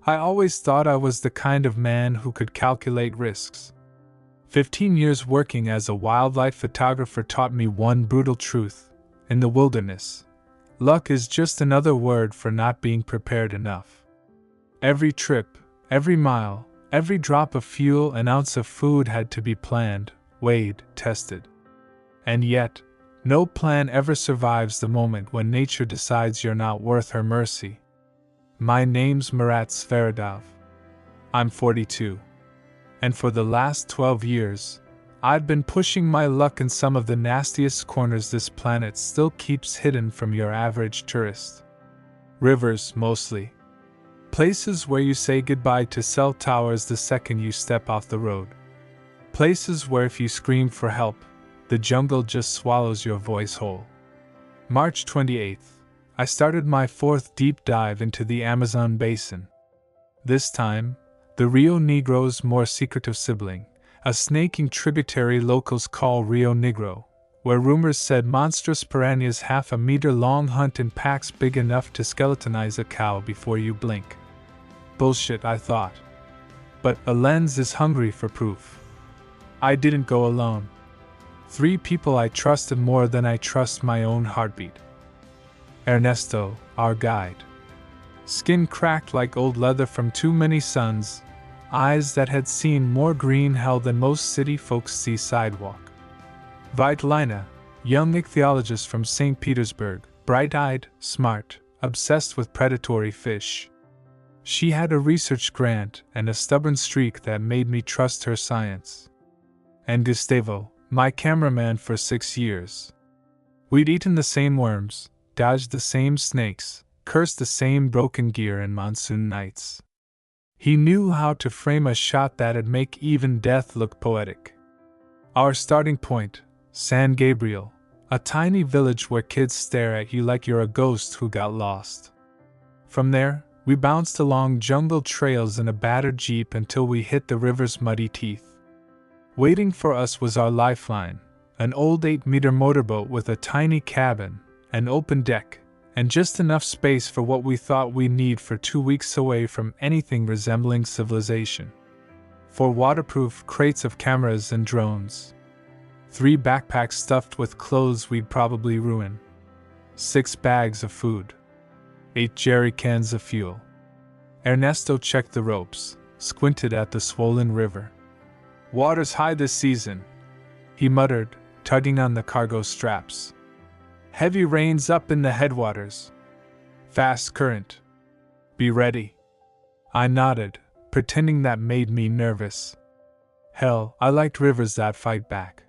I always thought I was the kind of man who could calculate risks. 15 years working as a wildlife photographer taught me one brutal truth. In the wilderness, luck is just another word for not being prepared enough. Every trip, every mile, every drop of fuel and ounce of food had to be planned, weighed, tested. And yet, no plan ever survives the moment when nature decides you're not worth her mercy. My name's Marat Sveridov. I'm 42. And for the last 12 years, I've been pushing my luck in some of the nastiest corners this planet still keeps hidden from your average tourist. Rivers, mostly. Places where you say goodbye to cell towers the second you step off the road. Places where if you scream for help, the jungle just swallows your voice whole. March 28th, I started my fourth deep dive into the Amazon basin. This time, the Rio Negro's more secretive sibling, a snaking tributary locals call Rio Negro, where rumors said monstrous piranhas half a meter long hunt in packs big enough to skeletonize a cow before you blink. Bullshit, I thought. But a lens is hungry for proof. I didn't go alone. 3 people I trusted more than I trust my own heartbeat. Ernesto, our guide. Skin cracked like old leather from too many suns, eyes that had seen more green hell than most city folks see sidewalk. Vitalina, young ichthyologist from St. Petersburg, bright-eyed, smart, obsessed with predatory fish. She had a research grant and a stubborn streak that made me trust her science. And Gustavo, my cameraman for 6 years. We'd eaten the same worms, dodged the same snakes, cursed the same broken gear in monsoon nights. He knew how to frame a shot that'd make even death look poetic. Our starting point, San Gabriel, a tiny village where kids stare at you like you're a ghost who got lost. From there, we bounced along jungle trails in a battered jeep until we hit the river's muddy teeth. Waiting for us was our lifeline, an old 8-meter motorboat with a tiny cabin, an open deck, and just enough space for what we thought we'd need for 2 weeks away from anything resembling civilization. 4 waterproof crates of cameras and drones. 3 backpacks stuffed with clothes we'd probably ruin. 6 bags of food. 8 jerry cans of fuel. Ernesto checked the ropes, squinted at the swollen river. "Water's high this season," he muttered, tugging on the cargo straps. "Heavy rains up in the headwaters. Fast current. Be ready." I nodded, pretending that made me nervous. Hell, I liked rivers that fight back.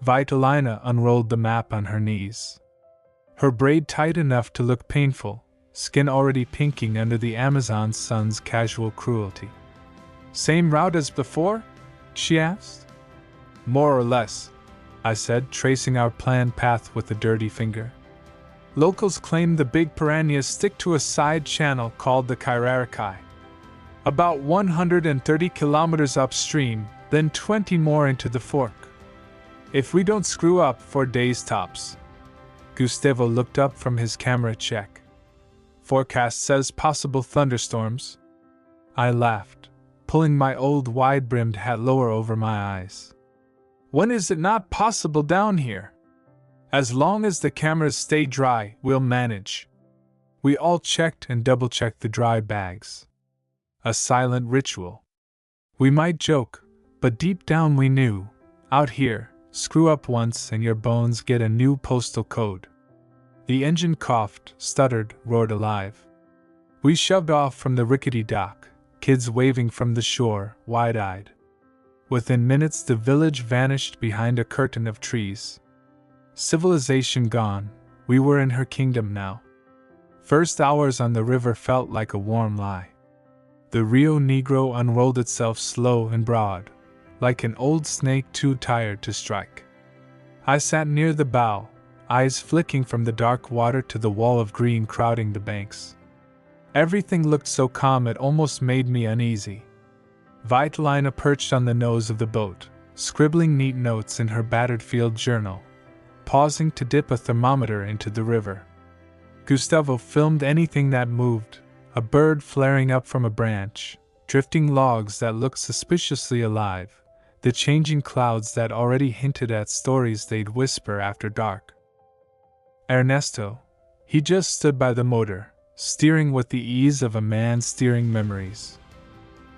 Vitalina unrolled the map on her knees. Her braid tight enough to look painful, skin already pinking under the Amazon sun's casual cruelty. "Same route as before?" she asked. "More or less," I said, tracing our planned path with a dirty finger. Locals claim the big piranhas stick to a side channel called the Kirarakai. About 130 kilometers upstream, then 20 more into the fork. If we don't screw up, 4 days tops. Gustavo looked up from his camera check. "Forecast says possible thunderstorms." I laughed, pulling my old wide-brimmed hat lower over my eyes. "When is it not possible down here? As long as the cameras stay dry, we'll manage." We all checked and double-checked the dry bags. A silent ritual. We might joke, but deep down we knew, out here, screw up once and your bones get a new postal code. The engine coughed, stuttered, roared alive. We shoved off from the rickety dock, kids waving from the shore, wide-eyed. Within minutes the village vanished behind a curtain of trees. Civilization gone, we were in her kingdom now. First hours on the river felt like a warm lie. The Rio Negro unrolled itself slow and broad, like an old snake too tired to strike. I sat near the bow, eyes flicking from the dark water to the wall of green crowding the banks. Everything looked so calm it almost made me uneasy. Vitalina perched on the nose of the boat, scribbling neat notes in her battered field journal, pausing to dip a thermometer into the river. Gustavo filmed anything that moved, a bird flaring up from a branch, drifting logs that looked suspiciously alive, the changing clouds that already hinted at stories they'd whisper after dark. Ernesto. He just stood by the motor, steering with the ease of a man steering memories.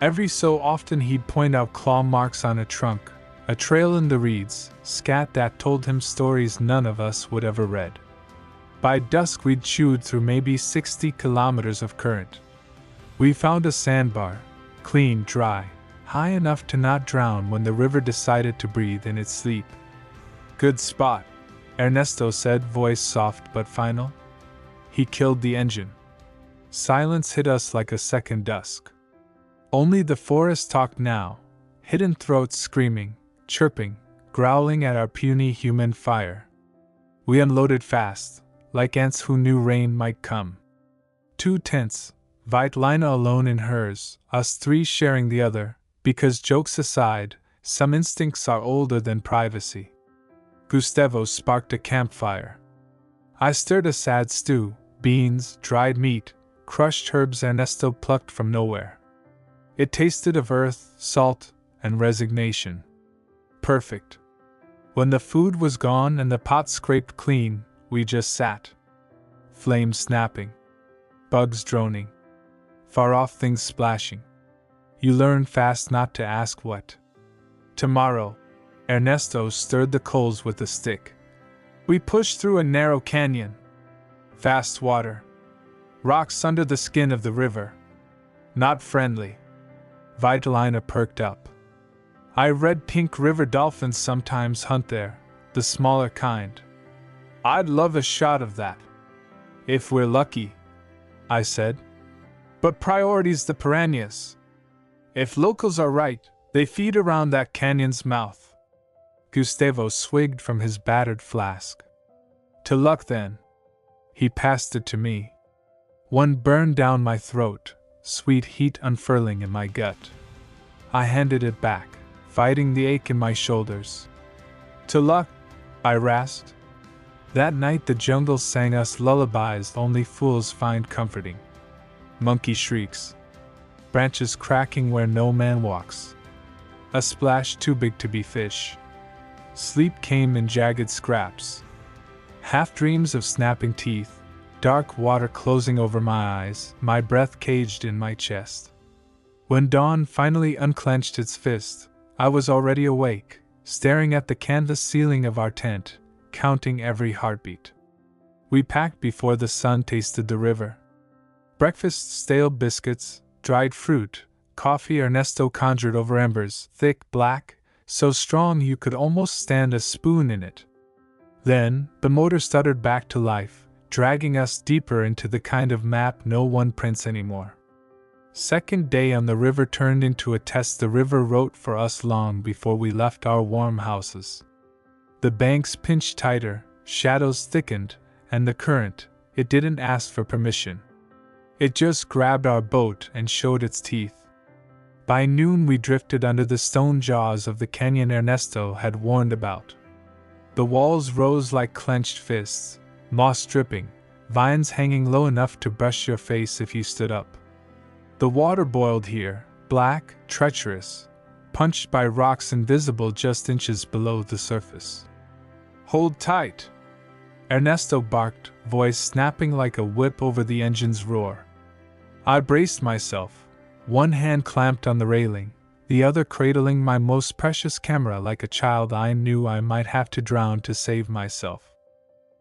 Every so often he'd point out claw marks on a trunk, a trail in the reeds, scat that told him stories none of us would ever read. By dusk we'd chewed through maybe 60 kilometers of current. We found a sandbar, clean, dry, high enough to not drown when the river decided to breathe in its sleep. Good spot, Ernesto said, voice soft but final. He killed the engine. Silence hit us like a second dusk. Only the forest talked now, hidden throats screaming, chirping, growling at our puny human fire. We unloaded fast, like ants who knew rain might come. 2 tents, Vitalina alone in hers, us 3 sharing the other, because jokes aside, some instincts are older than privacy. Gustavo sparked a campfire. I stirred a sad stew, beans, dried meat, crushed herbs Ernesto plucked from nowhere. It tasted of earth, salt, and resignation. Perfect. When the food was gone and the pot scraped clean, we just sat. Flames snapping. Bugs droning. Far-off things splashing. You learn fast not to ask what. Tomorrow, Ernesto stirred the coals with a stick. We pushed through a narrow canyon. Fast water. Rocks under the skin of the river. Not friendly. Vitalina perked up. I read pink river dolphins sometimes hunt there, the smaller kind. I'd love a shot of that. If we're lucky, I said. But priority's the piranhas. If locals are right, they feed around that canyon's mouth. Gustavo swigged from his battered flask. To luck then. He passed it to me. One burned down my throat, sweet heat unfurling in my gut. I handed it back, fighting the ache in my shoulders. To luck, I rasped. That night the jungle sang us lullabies only fools find comforting. Monkey shrieks. Branches cracking where no man walks. A splash too big to be fish. Sleep came in jagged scraps. Half dreams of snapping teeth, dark water closing over my eyes, my breath caged in my chest. When dawn finally unclenched its fist, I was already awake, staring at the canvas ceiling of our tent, counting every heartbeat. We packed before the sun tasted the river. Breakfast, stale biscuits, dried fruit, coffee Ernesto conjured over embers, thick, black, so strong you could almost stand a spoon in it. Then, the motor stuttered back to life, dragging us deeper into the kind of map no one prints anymore. Second day on the river turned into a test the river wrote for us long before we left our warm houses. The banks pinched tighter, shadows thickened, and the current, it didn't ask for permission. It just grabbed our boat and showed its teeth. By noon we drifted under the stone jaws of the canyon Ernesto had warned about. The walls rose like clenched fists, moss dripping, vines hanging low enough to brush your face if you stood up. The water boiled here, black, treacherous, punched by rocks invisible just inches below the surface. Hold tight! Ernesto barked, voice snapping like a whip over the engine's roar. I braced myself, one hand clamped on the railing, the other cradling my most precious camera like a child I knew I might have to drown to save myself.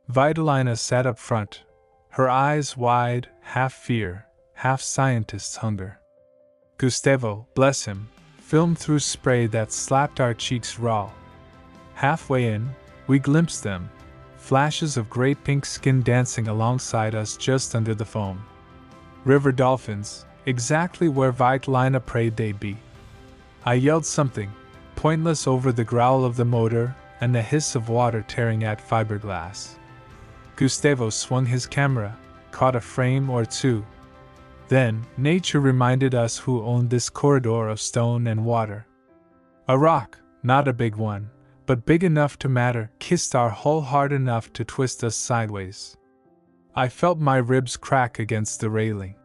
Vitalina sat up front, her eyes wide, half fear, half scientist's hunger. Gustavo, bless him, filmed through spray that slapped our cheeks raw. Halfway in, we glimpsed them, flashes of great pink skin dancing alongside us just under the foam. River dolphins, exactly where Vitalina prayed they'd be. I yelled something, pointless over the growl of the motor and the hiss of water tearing at fiberglass. Gustavo swung his camera, caught a frame or two. Then, nature reminded us who owned this corridor of stone and water. A rock, not a big one, but big enough to matter, kissed our hull hard enough to twist us sideways. I felt my ribs crack against the railing.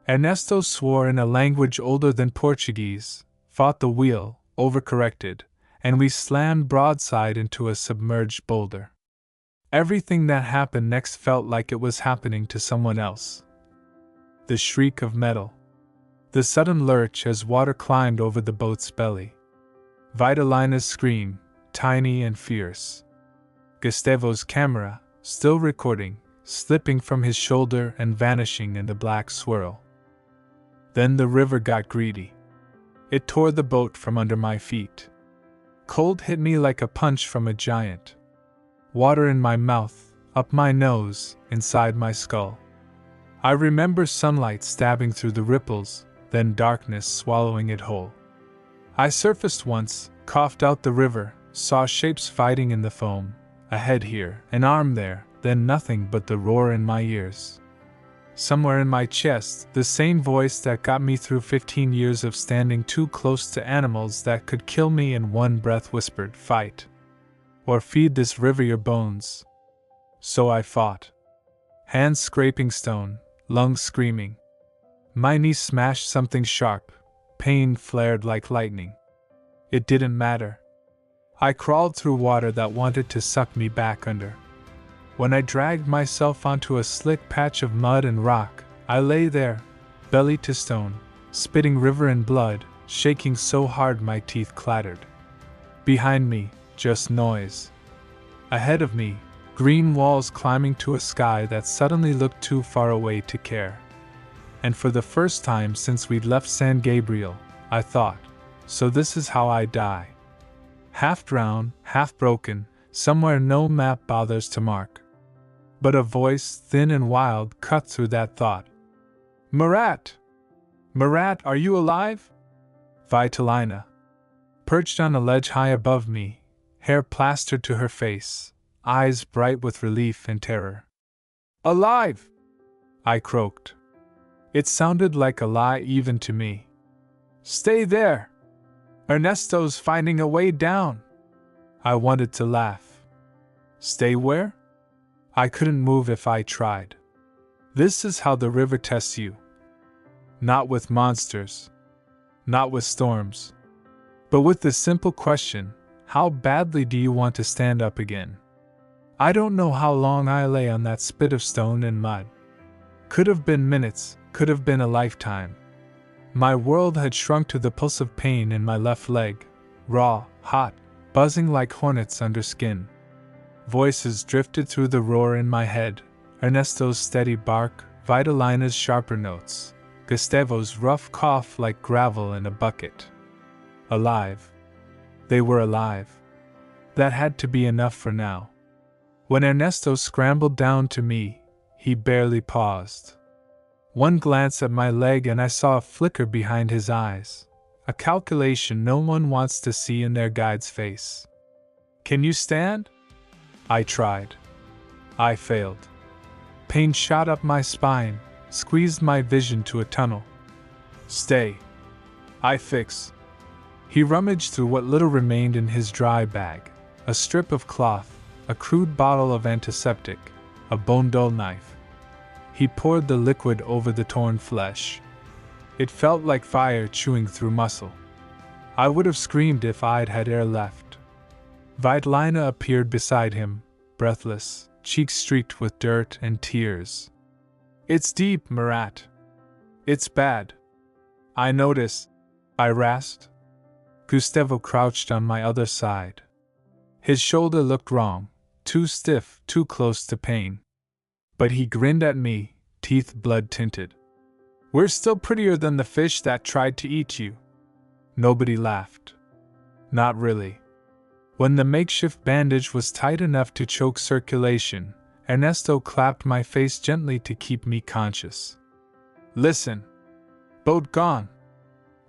Ernesto swore in a language older than Portuguese, fought the wheel, overcorrected, and we slammed broadside into a submerged boulder. Everything that happened next felt like it was happening to someone else. The shriek of metal. The sudden lurch as water climbed over the boat's belly. Vitalina's scream, tiny and fierce. Gustavo's camera, still recording, slipping from his shoulder and vanishing in the black swirl. Then the river got greedy. It tore the boat from under my feet. Cold hit me like a punch from a giant. Water in my mouth, up my nose, inside my skull. I remember sunlight stabbing through the ripples, then darkness swallowing it whole. I surfaced once, coughed out the river, saw shapes fighting in the foam, a head here, an arm there, then nothing but the roar in my ears. Somewhere in my chest, the same voice that got me through 15 years of standing too close to animals that could kill me in one breath whispered, "Fight. Or feed this river your bones." So I fought. Hands scraping stone, lungs screaming. My knee smashed something sharp, pain flared like lightning. It didn't matter. I crawled through water that wanted to suck me back under. When I dragged myself onto a slick patch of mud and rock, I lay there, belly to stone, spitting river and blood, shaking so hard my teeth clattered. Behind me, just noise. Ahead of me, green walls climbing to a sky that suddenly looked too far away to care. And for the first time since we'd left San Gabriel, I thought, so this is how I die. Half drowned, half broken, somewhere no map bothers to mark. But a voice, thin and wild, cut through that thought. "Murat! Murat, are you alive?" Vitalina. Perched on a ledge high above me, hair plastered to her face, eyes bright with relief and terror. "Alive!" I croaked. It sounded like a lie even to me. "Stay there! Ernesto's finding a way down!" I wanted to laugh. Stay where? I couldn't move if I tried. This is how the river tests you. Not with monsters. Not with storms. But with the simple question, how badly do you want to stand up again? I don't know how long I lay on that spit of stone and mud. Could have been minutes, could have been a lifetime. My world had shrunk to the pulse of pain in my left leg, raw, hot, buzzing like hornets under skin. Voices drifted through the roar in my head, Ernesto's steady bark, Vitalina's sharper notes, Gustavo's rough cough like gravel in a bucket. Alive. They were alive. That had to be enough for now. When Ernesto scrambled down to me, he barely paused. One glance at my leg and I saw a flicker behind his eyes, a calculation no one wants to see in their guide's face. "Can you stand?" I tried. I failed. Pain shot up my spine, squeezed my vision to a tunnel. "Stay. I fix." He rummaged through what little remained in his dry bag, a strip of cloth, a crude bottle of antiseptic, a bone-dull knife. He poured the liquid over the torn flesh. It felt like fire chewing through muscle. I would have screamed if I'd had air left. Vitalina appeared beside him, breathless, cheeks streaked with dirt and tears. "It's deep, Murat. It's bad." "I notice," I rasped. Gustavo crouched on my other side. His shoulder looked wrong, too stiff, too close to pain. But he grinned at me, teeth blood-tinted. "We're still prettier than the fish that tried to eat you." Nobody laughed. Not really. When the makeshift bandage was tight enough to choke circulation, Ernesto clapped my face gently to keep me conscious. "Listen. Boat gone.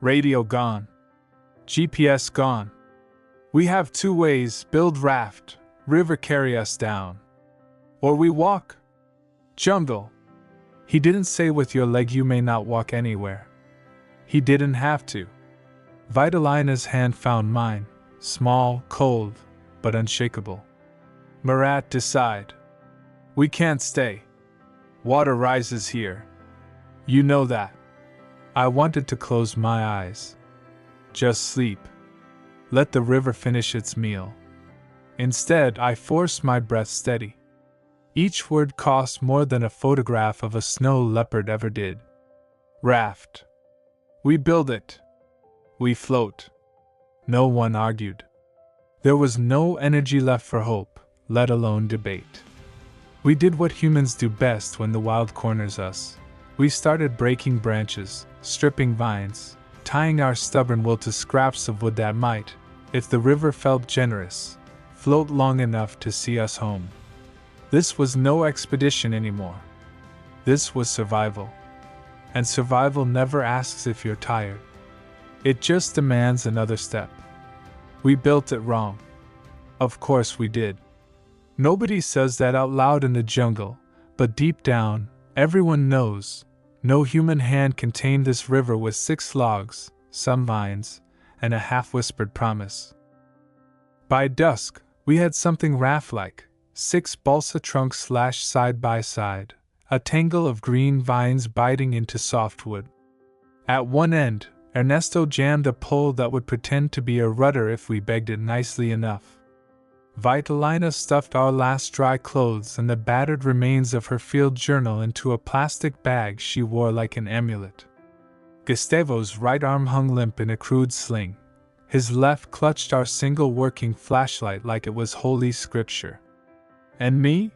Radio gone. GPS gone. We have two ways: build raft, river carry us down. Or we walk. Jungle." He didn't say with your leg you may not walk anywhere. He didn't have to. Vitalina's hand found mine, small, cold, but unshakable. "Murat, decide. We can't stay. Water rises here. You know that." I wanted to close my eyes. Just sleep. Let the river finish its meal. Instead, I forced my breath steady. Each word cost more than a photograph of a snow leopard ever did. Raft. We build it. We float. No one argued. There was no energy left for hope, let alone debate. We did what humans do best when the wild corners us. We started breaking branches, stripping vines, tying our stubborn will to scraps of wood that might, if the river felt generous, float long enough to see us home. This was no expedition anymore. This was survival. And survival never asks if you're tired. It just demands another step. We built it wrong. Of course we did. Nobody says that out loud in the jungle, but deep down, everyone knows. No human hand can tame this river with 6 logs, some vines, and a half-whispered promise. By dusk, we had something raft-like, 6 balsa trunks lashed side by side, a tangle of green vines biting into softwood. At one end, Ernesto jammed a pole that would pretend to be a rudder if we begged it nicely enough. Vitalina stuffed our last dry clothes and the battered remains of her field journal into a plastic bag she wore like an amulet. Gustavo's right arm hung limp in a crude sling. His left clutched our single working flashlight like it was holy scripture. And me?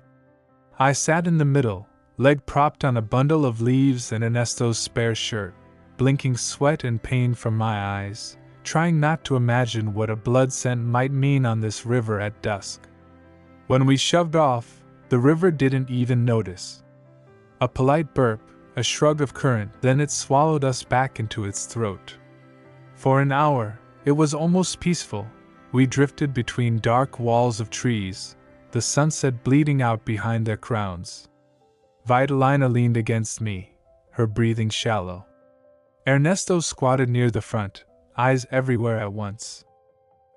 I sat in the middle, leg propped on a bundle of leaves and Ernesto's spare shirt, blinking sweat and pain from my eyes, trying not to imagine what a blood scent might mean on this river at dusk. When we shoved off, the river didn't even notice. A polite burp, a shrug of current, then it swallowed us back into its throat. For an hour, it was almost peaceful. We drifted between dark walls of trees, the sunset bleeding out behind their crowns. Vitalina leaned against me, her breathing shallow. Ernesto squatted near the front, eyes everywhere at once.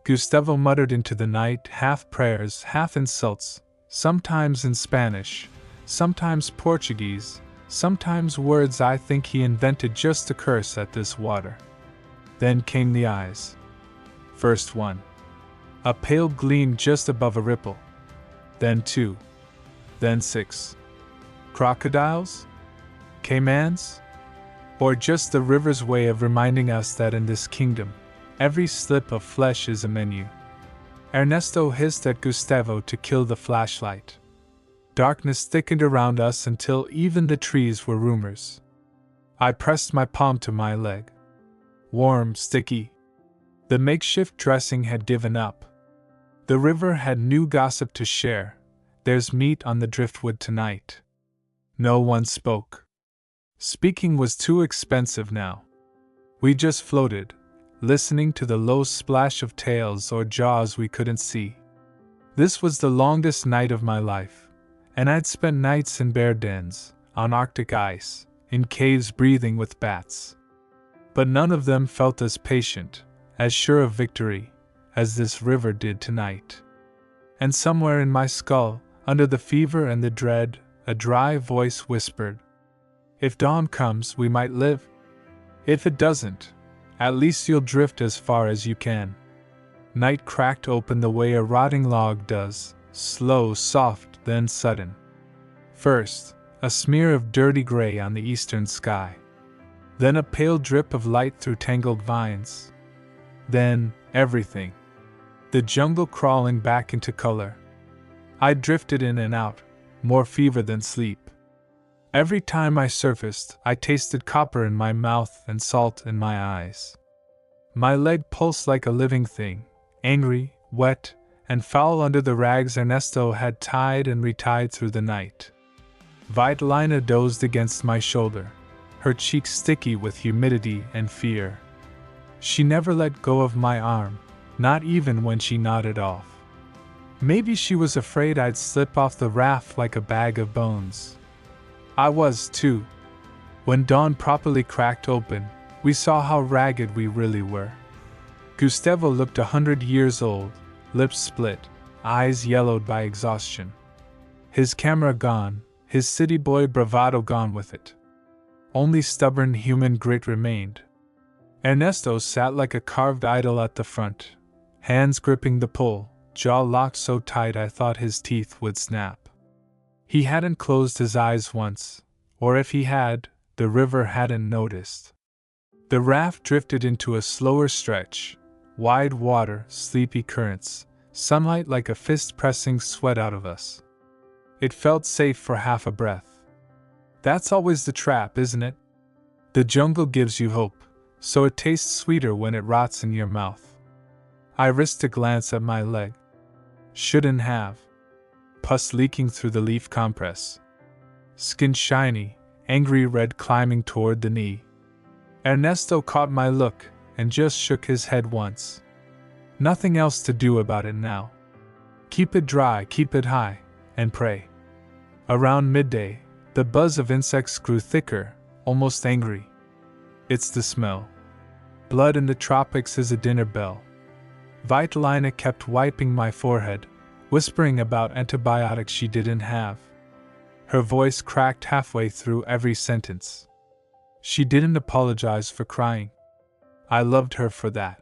Gustavo muttered into the night, half prayers, half insults, sometimes in Spanish, sometimes Portuguese, sometimes words I think he invented just to curse at this water. Then came the eyes. First one. A pale gleam just above a ripple. Then 2. Then 6. Crocodiles? Caimans? Or just the river's way of reminding us that in this kingdom, every slip of flesh is a menu. Ernesto hissed at Gustavo to kill the flashlight. Darkness thickened around us until even the trees were rumors. I pressed my palm to my leg. Warm, sticky. The makeshift dressing had given up. The river had new gossip to share. There's meat on the driftwood tonight. No one spoke. Speaking was too expensive now. We just floated, listening to the low splash of tails or jaws we couldn't see. This was the longest night of my life, and I'd spent nights in bear dens, on Arctic ice, in caves breathing with bats. But none of them felt as patient, as sure of victory, as this river did tonight. And somewhere in my skull, under the fever and the dread, a dry voice whispered, "If dawn comes, we might live. If it doesn't, at least you'll drift as far as you can." Night cracked open the way a rotting log does, slow, soft, then sudden. First, a smear of dirty gray on the eastern sky. Then a pale drip of light through tangled vines. Then, everything. The jungle crawling back into color. I drifted in and out, more fever than sleep. Every time I surfaced, I tasted copper in my mouth and salt in my eyes. My leg pulsed like a living thing, angry, wet, and foul under the rags Ernesto had tied and retied through the night. Vitalina dozed against my shoulder, her cheeks sticky with humidity and fear. She never let go of my arm, not even when she nodded off. Maybe she was afraid I'd slip off the raft like a bag of bones. I was, too. When dawn properly cracked open, we saw how ragged we really were. Gustavo looked 100 years old, lips split, eyes yellowed by exhaustion. His camera gone, his city boy bravado gone with it. Only stubborn human grit remained. Ernesto sat like a carved idol at the front, hands gripping the pole, jaw locked so tight I thought his teeth would snap. He hadn't closed his eyes once, or if he had, the river hadn't noticed. The raft drifted into a slower stretch, wide water, sleepy currents, sunlight like a fist pressing sweat out of us. It felt safe for half a breath. That's always the trap, isn't it? The jungle gives you hope, so it tastes sweeter when it rots in your mouth. I risked a glance at my leg. Shouldn't have. Pus leaking through the leaf compress. Skin shiny, angry red climbing toward the knee. Ernesto caught my look and just shook his head once. Nothing else to do about it now. Keep it dry, keep it high, and pray. Around midday, the buzz of insects grew thicker, almost angry. It's the smell. Blood in the tropics is a dinner bell. Vitalina kept wiping my forehead, whispering about antibiotics she didn't have. Her voice cracked halfway through every sentence. She didn't apologize for crying. I loved her for that.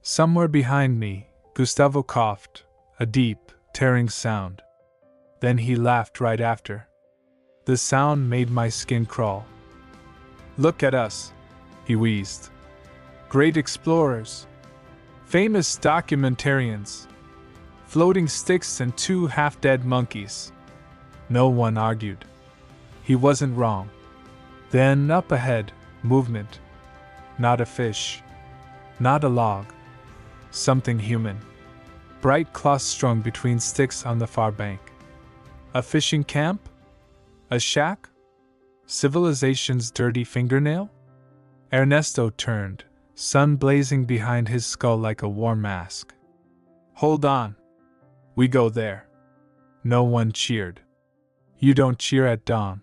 Somewhere behind me, Gustavo coughed, a deep, tearing sound. Then he laughed right after. The sound made my skin crawl. Look at us, he wheezed. Great explorers. Famous documentarians. Floating sticks and 2 half-dead monkeys. No one argued. He wasn't wrong. Then, up ahead, movement. Not a fish. Not a log. Something human. Bright cloths strung between sticks on the far bank. A fishing camp? A shack? Civilization's dirty fingernail? Ernesto turned, sun blazing behind his skull like a warm mask. Hold on. We go there. No one cheered. You don't cheer at dawn.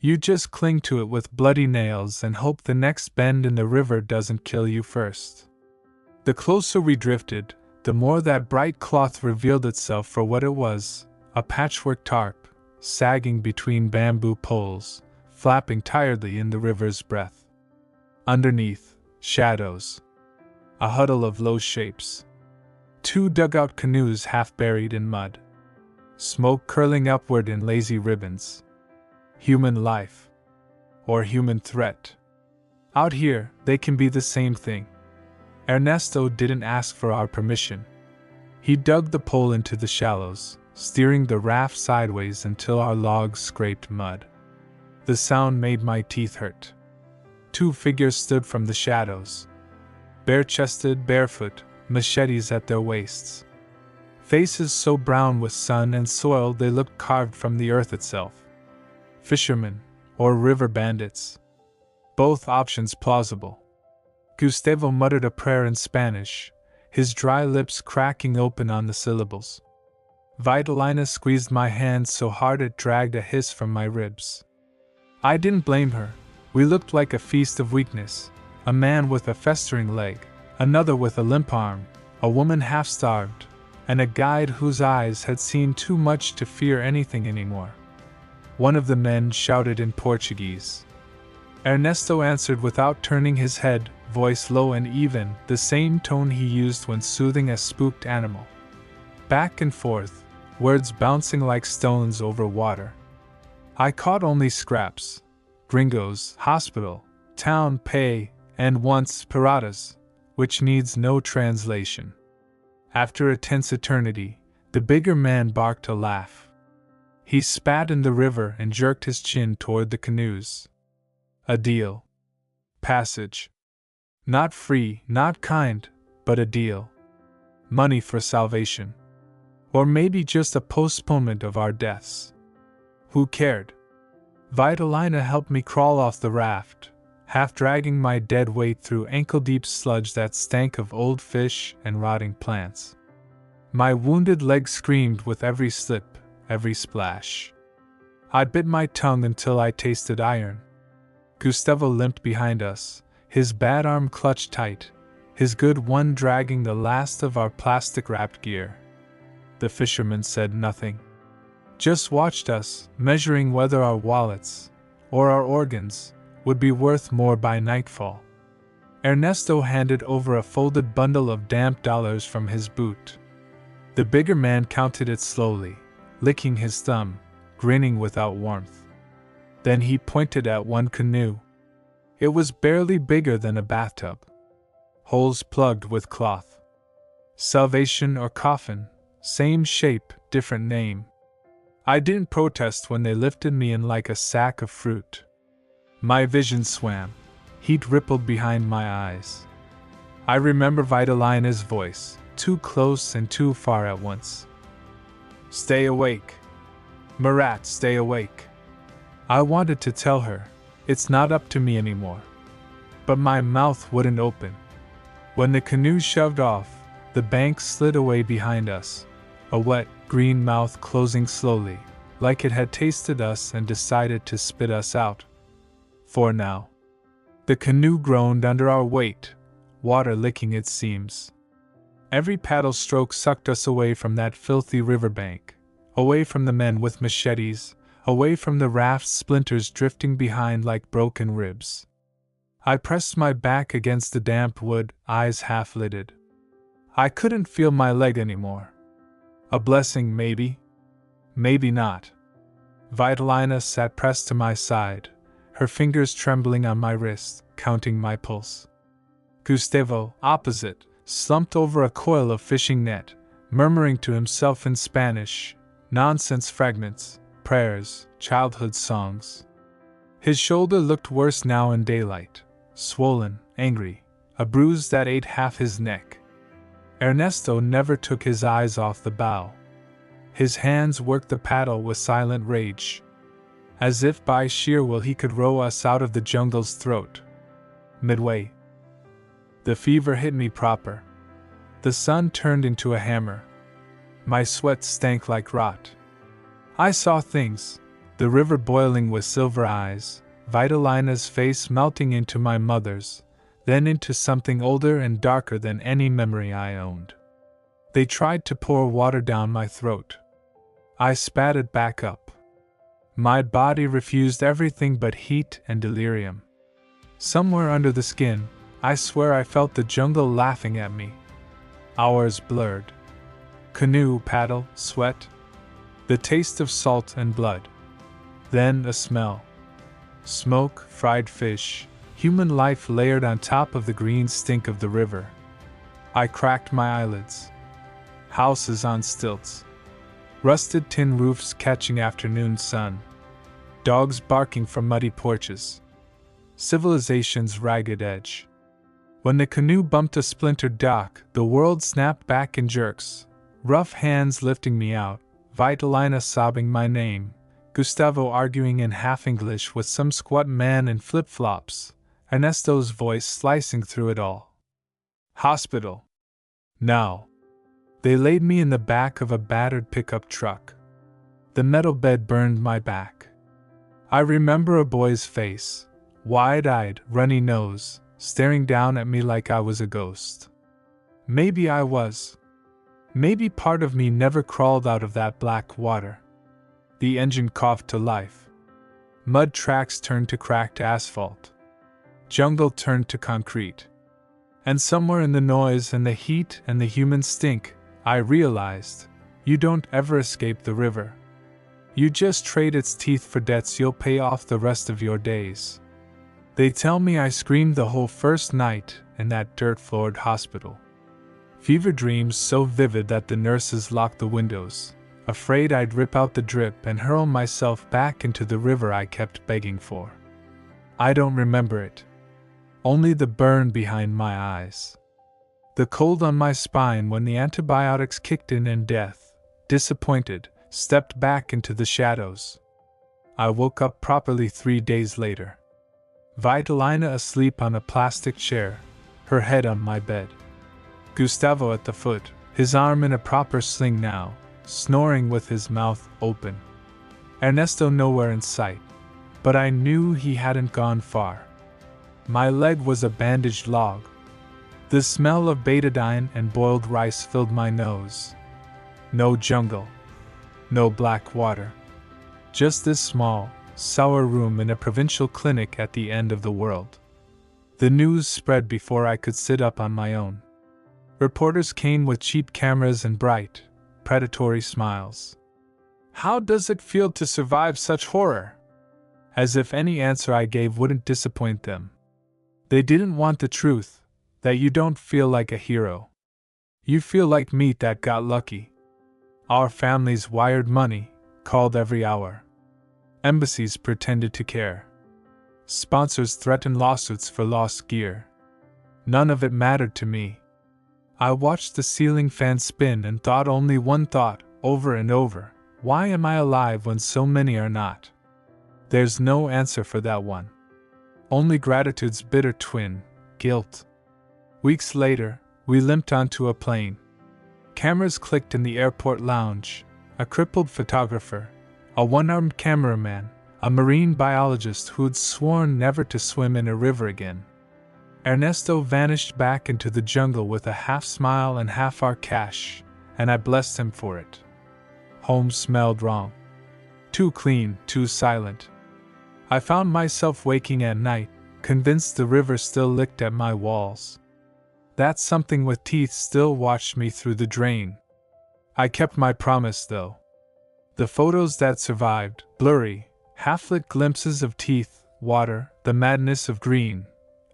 You just cling to it with bloody nails and hope the next bend in the river doesn't kill you first. The closer we drifted, the more that bright cloth revealed itself for what it was, a patchwork tarp, sagging between bamboo poles, flapping tiredly in the river's breath. Underneath, shadows. A huddle of low shapes. 2 dugout canoes half buried in mud. Smoke curling upward in lazy ribbons. Human life. Or human threat. Out here, they can be the same thing. Ernesto didn't ask for our permission. He dug the pole into the shallows, steering the raft sideways until our logs scraped mud. The sound made my teeth hurt. 2 figures stood from the shadows. Bare-chested, barefoot, machetes at their waists. Faces so brown with sun and soil they looked carved from the earth itself. Fishermen, or river bandits. Both options plausible. Gustavo muttered a prayer in Spanish, his dry lips cracking open on the syllables. Vitalina squeezed my hand so hard it dragged a hiss from my ribs. I didn't blame her. We looked like a feast of weakness, a man with a festering leg, another with a limp arm, a woman half-starved, and a guide whose eyes had seen too much to fear anything anymore. One of the men shouted in Portuguese. Ernesto answered without turning his head, voice low and even, the same tone he used when soothing a spooked animal. Back and forth, words bouncing like stones over water. I caught only scraps. Gringos, hospital, town, pay, and once piratas, which needs no translation. After a tense eternity, the bigger man barked a laugh. He spat in the river and jerked his chin toward the canoes. A deal. Passage. Not free, not kind, but a deal. Money for salvation. Or maybe just a postponement of our deaths. Who cared? Vitalina helped me crawl off the raft, half dragging my dead weight through ankle-deep sludge that stank of old fish and rotting plants. My wounded leg screamed with every slip, every splash. I bit my tongue until I tasted iron. Gustavo limped behind us, his bad arm clutched tight, his good one dragging the last of our plastic-wrapped gear. The fisherman said nothing. Just watched us, measuring whether our wallets, or our organs, would be worth more by nightfall. Ernesto handed over a folded bundle of damp dollars from his boot. The bigger man counted it slowly, licking his thumb, grinning without warmth. Then he pointed at one canoe. It was barely bigger than a bathtub. Holes plugged with cloth. Salvation or coffin, same shape, different name. I didn't protest when they lifted me in like a sack of fruit. My vision swam. Heat rippled behind my eyes. I remember Vitalina's voice, too close and too far at once. Stay awake. Marat, stay awake. I wanted to tell her, it's not up to me anymore. But my mouth wouldn't open. When the canoe shoved off, the bank slid away behind us, a wet, green mouth closing slowly, like it had tasted us and decided to spit us out. For now. The canoe groaned under our weight, water licking its seams. Every paddle stroke sucked us away from that filthy riverbank, away from the men with machetes, away from the raft's splinters drifting behind like broken ribs. I pressed my back against the damp wood, eyes half-lidded. I couldn't feel my leg anymore. A blessing, maybe? Maybe not. Vitalina sat pressed to my side, her fingers trembling on my wrist, counting my pulse. Gustavo, opposite, slumped over a coil of fishing net, murmuring to himself in Spanish, nonsense fragments, prayers, childhood songs. His shoulder looked worse now in daylight, swollen, angry, a bruise that ate half his neck. Ernesto never took his eyes off the bow. His hands worked the paddle with silent rage. As if by sheer will he could row us out of the jungle's throat. Midway, the fever hit me proper. The sun turned into a hammer. My sweat stank like rot. I saw things, the river boiling with silver eyes, Vitalina's face melting into my mother's, then into something older and darker than any memory I owned. They tried to pour water down my throat. I spat it back up. My body refused everything but heat and delirium. Somewhere under the skin, I swear I felt the jungle laughing at me. Hours blurred. Canoe, paddle, sweat. The taste of salt and blood. Then a smell. Smoke, fried fish, human life layered on top of the green stink of the river. I cracked my eyelids. Houses on stilts. Rusted tin roofs catching afternoon sun. Dogs barking from muddy porches. Civilization's ragged edge. When the canoe bumped a splintered dock, the world snapped back in jerks, rough hands lifting me out, Vitalina sobbing my name, Gustavo arguing in half-English with some squat man in flip-flops, Ernesto's voice slicing through it all. Hospital. Now. They laid me in the back of a battered pickup truck. The metal bed burned my back. I remember a boy's face, wide-eyed, runny nose, staring down at me like I was a ghost. Maybe I was. Maybe part of me never crawled out of that black water. The engine coughed to life. Mud tracks turned to cracked asphalt. Jungle turned to concrete. And somewhere in the noise and the heat and the human stink, I realized, you don't ever escape the river. You just trade its teeth for debts you'll pay off the rest of your days. They tell me I screamed the whole first night in that dirt-floored hospital. Fever dreams so vivid that the nurses locked the windows, afraid I'd rip out the drip and hurl myself back into the river I kept begging for. I don't remember it. Only the burn behind my eyes. The cold on my spine when the antibiotics kicked in and death, disappointed, stepped back into the shadows. I woke up properly 3 days later. Vitalina asleep on a plastic chair, her head on my bed. Gustavo at the foot, his arm in a proper sling now, snoring with his mouth open. Ernesto nowhere in sight, but I knew he hadn't gone far. My leg was a bandaged log. The smell of betadine and boiled rice filled my nose. No jungle. No black water. Just this small, sour room in a provincial clinic at the end of the world. The news spread before I could sit up on my own. Reporters came with cheap cameras and bright, predatory smiles. How does it feel to survive such horror? As if any answer I gave wouldn't disappoint them. They didn't want the truth, that you don't feel like a hero. You feel like meat that got lucky. Our families wired money, called every hour. Embassies pretended to care. Sponsors threatened lawsuits for lost gear. None of it mattered to me. I watched the ceiling fan spin and thought only one thought, over and over: why am I alive when so many are not? There's no answer for that one. Only gratitude's bitter twin, guilt. Weeks later, we limped onto a plane. Cameras clicked in the airport lounge. A crippled photographer, a one-armed cameraman, a marine biologist who'd sworn never to swim in a river again. Ernesto vanished back into the jungle with a half smile and half our cash, and I blessed him for it. Home smelled wrong. Too clean, too silent. I found myself waking at night, convinced the river still licked at my walls. That something with teeth still watched me through the drain. I kept my promise, though. The photos that survived, blurry, half-lit glimpses of teeth, water, the madness of green.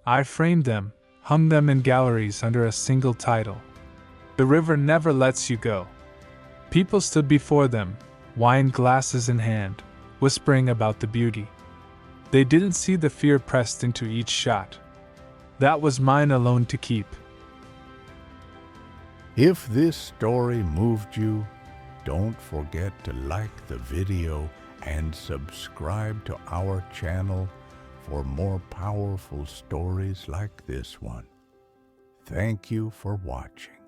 I framed them, hung them in galleries under a single title. The river never lets you go. People stood before them, wine glasses in hand, whispering about the beauty. They didn't see the fear pressed into each shot. That was mine alone to keep. If this story moved you, don't forget to like the video and subscribe to our channel for more powerful stories like this one. Thank you for watching.